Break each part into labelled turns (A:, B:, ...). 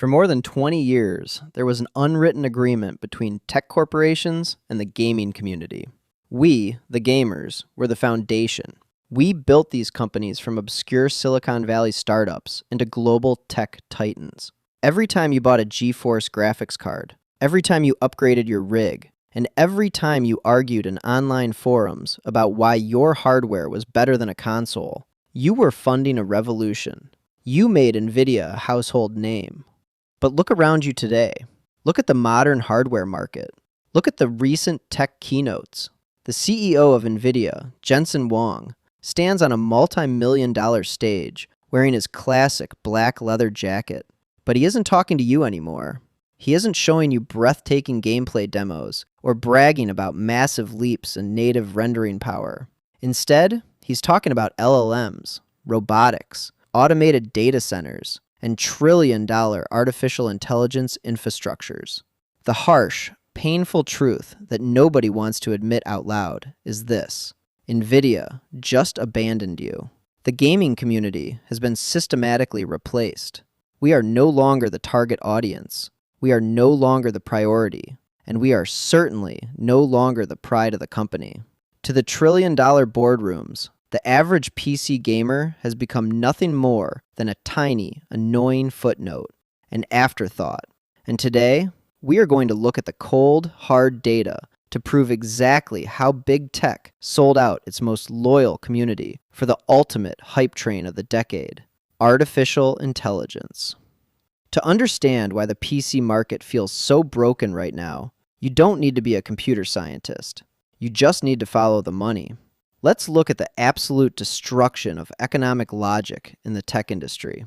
A: For more than 20 years, there was an unwritten agreement between tech corporations and the gaming community. We, the gamers, were the foundation. We built these companies from obscure Silicon Valley startups into global tech titans. Every time you bought a GeForce graphics card, every time you upgraded your rig, and every time you argued in online forums about why your hardware was better than a console, you were funding a revolution. You made Nvidia a household name. But look around you today. Look at the modern hardware market. Look at the recent tech keynotes. The CEO of Nvidia, Jensen Huang, stands on a multi-million-dollar stage wearing his classic black leather jacket. But he isn't talking to you anymore. He isn't showing you breathtaking gameplay demos or bragging about massive leaps in native rendering power. Instead, he's talking about LLMs, robotics, automated data centers, and trillion-dollar artificial intelligence infrastructures. The harsh, painful truth that nobody wants to admit out loud is this: Nvidia just abandoned you. The gaming community has been systematically replaced. We are no longer the target audience. We are no longer the priority. And we are certainly no longer the pride of the company. To the trillion-dollar boardrooms, the average PC gamer has become nothing more than a tiny, annoying footnote, an afterthought. And today, we are going to look at the cold, hard data to prove exactly how big tech sold out its most loyal community for the ultimate hype train of the decade: artificial intelligence. To understand why the PC market feels so broken right now, you don't need to be a computer scientist. You just need to follow the money. Let's look at the absolute destruction of economic logic in the tech industry.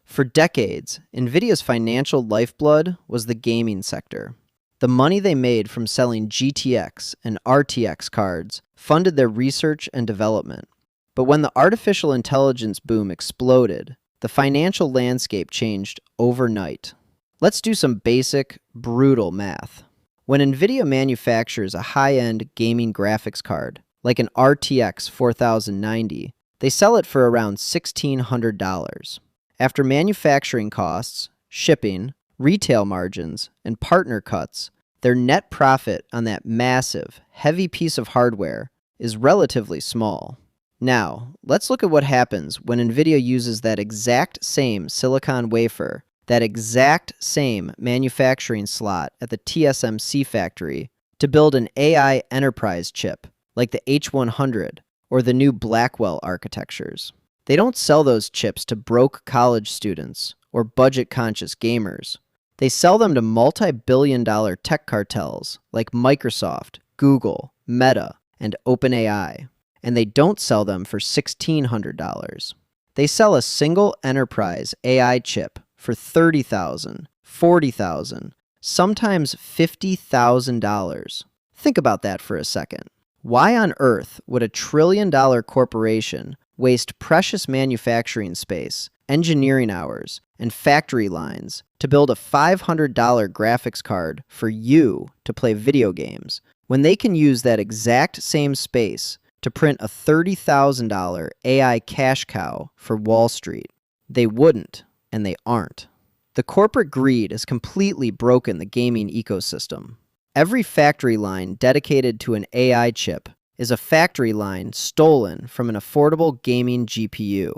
A: For decades, Nvidia's financial lifeblood was the gaming sector. The money they made from selling GTX and RTX cards funded their research and development. But when the artificial intelligence boom exploded, the financial landscape changed overnight. Let's do some basic, brutal math. When Nvidia manufactures a high-end gaming graphics card, like an RTX 4090, they sell it for around $1,600. After manufacturing costs, shipping, retail margins, and partner cuts, their net profit on that massive, heavy piece of hardware is relatively small. Now, let's look at what happens when Nvidia uses that exact same silicon wafer, that exact same manufacturing slot at the TSMC factory, to build an AI enterprise chip like the H100 or the new Blackwell architectures. They don't sell those chips to broke college students or budget-conscious gamers. They sell them to multi-billion-dollar tech cartels like Microsoft, Google, Meta, and OpenAI. And they don't sell them for $1,600. They sell a single enterprise AI chip for $30,000, $40,000, sometimes $50,000. Think about that for a second. Why on earth would a trillion-dollar corporation waste precious manufacturing space, engineering hours, and factory lines to build a $500 graphics card for you to play video games when they can use that exact same space to print a $30,000 AI cash cow for Wall Street? They wouldn't, and they aren't. The corporate greed has completely broken the gaming ecosystem. Every factory line dedicated to an AI chip is a factory line stolen from an affordable gaming GPU.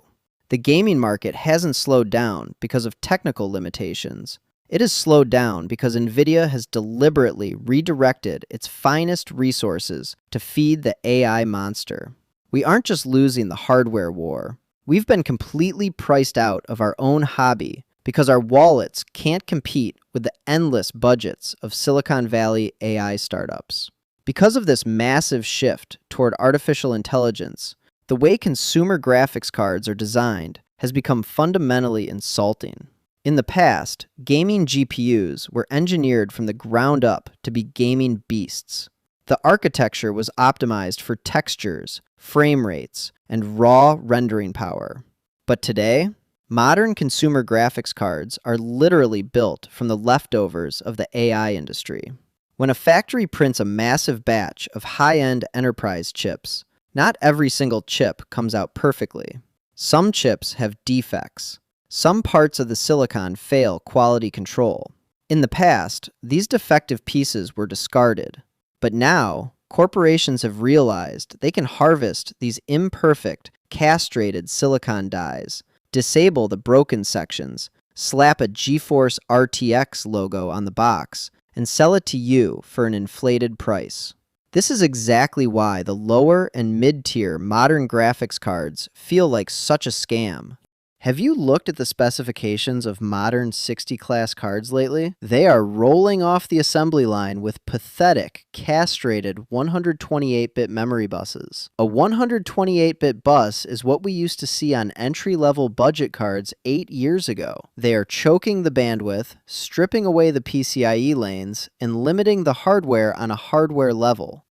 A: The gaming market hasn't slowed down because of technical limitations. It has slowed down because Nvidia has deliberately redirected its finest resources to feed the AI monster. We aren't just losing the hardware war. We've been completely priced out of our own hobby because our wallets can't compete with the endless budgets of Silicon Valley AI startups. Because of this massive shift toward artificial intelligence, the way consumer graphics cards are designed has become fundamentally insulting. In the past, gaming GPUs were engineered from the ground up to be gaming beasts. The architecture was optimized for textures, frame rates, and raw rendering power. But today, modern consumer graphics cards are literally built from the leftovers of the AI industry. When a factory prints a massive batch of high-end enterprise chips, not every single chip comes out perfectly. Some chips have defects. Some parts of the silicon fail quality control. In the past, these defective pieces were discarded, but now corporations have realized they can harvest these imperfect, castrated silicon dies, disable the broken sections, slap a GeForce RTX logo on the box, and sell it to you for an inflated price. This is exactly why the lower and mid-tier modern graphics cards feel like such a scam. Have you looked at the specifications of modern 60-class cards lately? They are rolling off the assembly line with pathetic, castrated 128-bit memory buses. A 128-bit bus is what we used to see on entry-level budget cards 8 years ago. They are choking the bandwidth, stripping away the PCIe lanes, and limiting the hardware on a hardware level.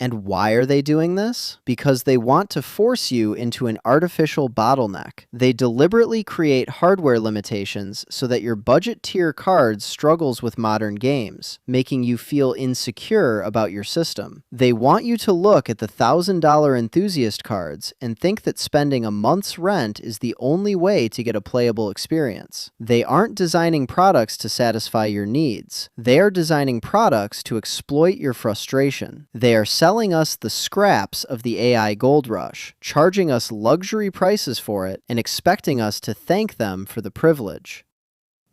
A: And why are they doing this? Because they want to force you into an artificial bottleneck. They deliberately create hardware limitations so that your budget tier card struggles with modern games, making you feel insecure about your system. They want you to look at the $1,000 enthusiast cards and think that spending a month's rent is the only way to get a playable experience. They aren't designing products to satisfy your needs. They are designing products to exploit your frustration. They are selling us the scraps of the AI gold rush, charging us luxury prices for it, and expecting us to thank them for the privilege.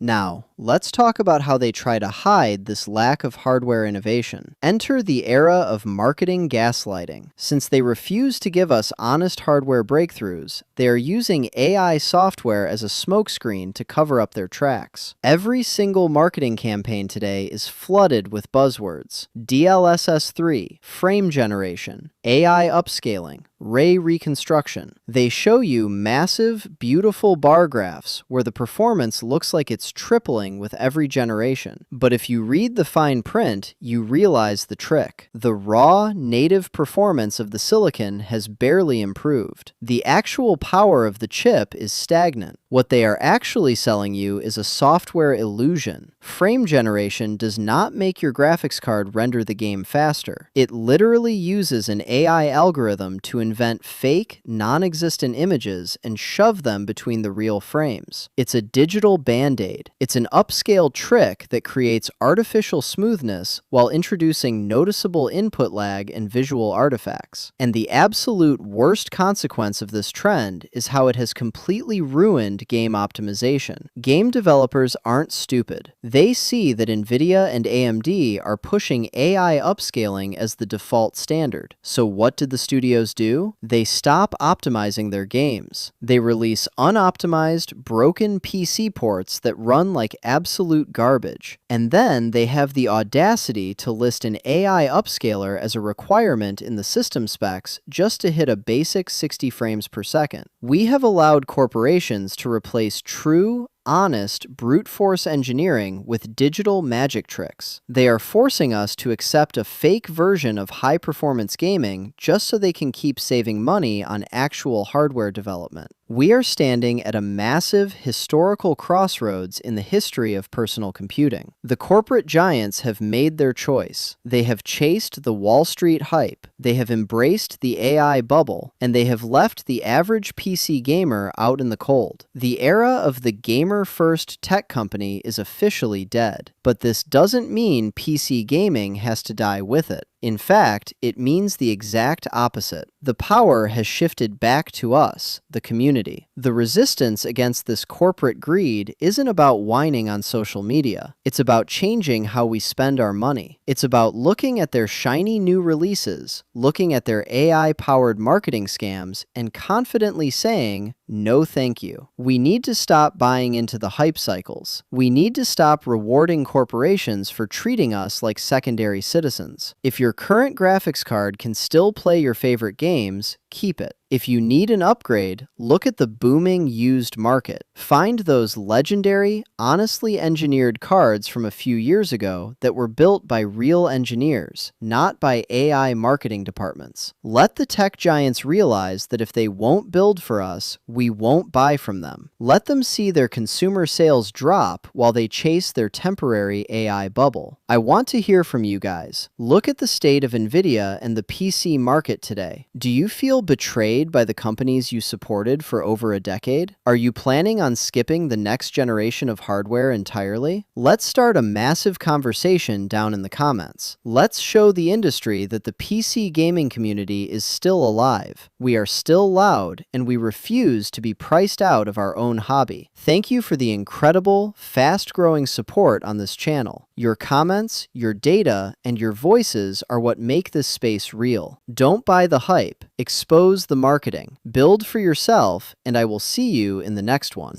A: Now, let's talk about how they try to hide this lack of hardware innovation. Enter the era of marketing gaslighting. Since they refuse to give us honest hardware breakthroughs, they are using AI software as a smokescreen to cover up their tracks. Every single marketing campaign today is flooded with buzzwords: DLSS3, frame generation, AI upscaling, ray reconstruction. They show you massive, beautiful bar graphs where the performance looks like it's tripling with every generation. But if you read the fine print, you realize the trick. The raw, native performance of the silicon has barely improved. The actual power of the chip is stagnant. What they are actually selling you is a software illusion. Frame generation does not make your graphics card render the game faster. It literally uses an AI algorithm to invent fake, non-existent images and shove them between the real frames. It's a digital band-aid. It's an upscale trick that creates artificial smoothness while introducing noticeable input lag and visual artifacts. And the absolute worst consequence of this trend is how it has completely ruined game optimization. Game developers aren't stupid. They see that Nvidia and AMD are pushing AI upscaling as the default standard. So what did the studios do? They stop optimizing their games. They release unoptimized, broken PC ports that run like absolute garbage. And then they have the audacity to list an AI upscaler as a requirement in the system specs just to hit a basic 60 frames per second. We have allowed corporations to replace true, honest brute force engineering with digital magic tricks. They are forcing us to accept a fake version of high-performance gaming just so they can keep saving money on actual hardware development. We are standing at a massive historical crossroads in the history of personal computing. The corporate giants have made their choice. They have chased the Wall Street hype, they have embraced the AI bubble, and they have left the average PC gamer out in the cold. The era of the gamer-first tech company is officially dead, but this doesn't mean PC gaming has to die with it. In fact, it means the exact opposite. The power has shifted back to us, the community. The resistance against this corporate greed isn't about whining on social media. It's about changing how we spend our money. It's about looking at their shiny new releases, looking at their AI-powered marketing scams, and confidently saying, no thank you. We need to stop buying into the hype cycles. We need to stop rewarding corporations for treating us like secondary citizens. If your current graphics card can still play your favorite games, keep it. If you need an upgrade, look at the booming used market. Find those legendary, honestly engineered cards from a few years ago that were built by real engineers, not by AI marketing departments. Let the tech giants realize that if they won't build for us, we won't buy from them. Let them see their consumer sales drop while they chase their temporary AI bubble. I want to hear from you guys. Look at the state of Nvidia and the PC market today. Do you feel feel betrayed by the companies you supported for over a decade? Are you planning on skipping the next generation of hardware entirely? Let's start a massive conversation down in the comments. Let's show the industry that the PC gaming community is still alive. We are still loud, and we refuse to be priced out of our own hobby. Thank you for the incredible, fast-growing support on this channel. Your comments, your data, and your voices are what make this space real. Don't buy the hype. Expose the marketing. Build for yourself, and I will see you in the next one.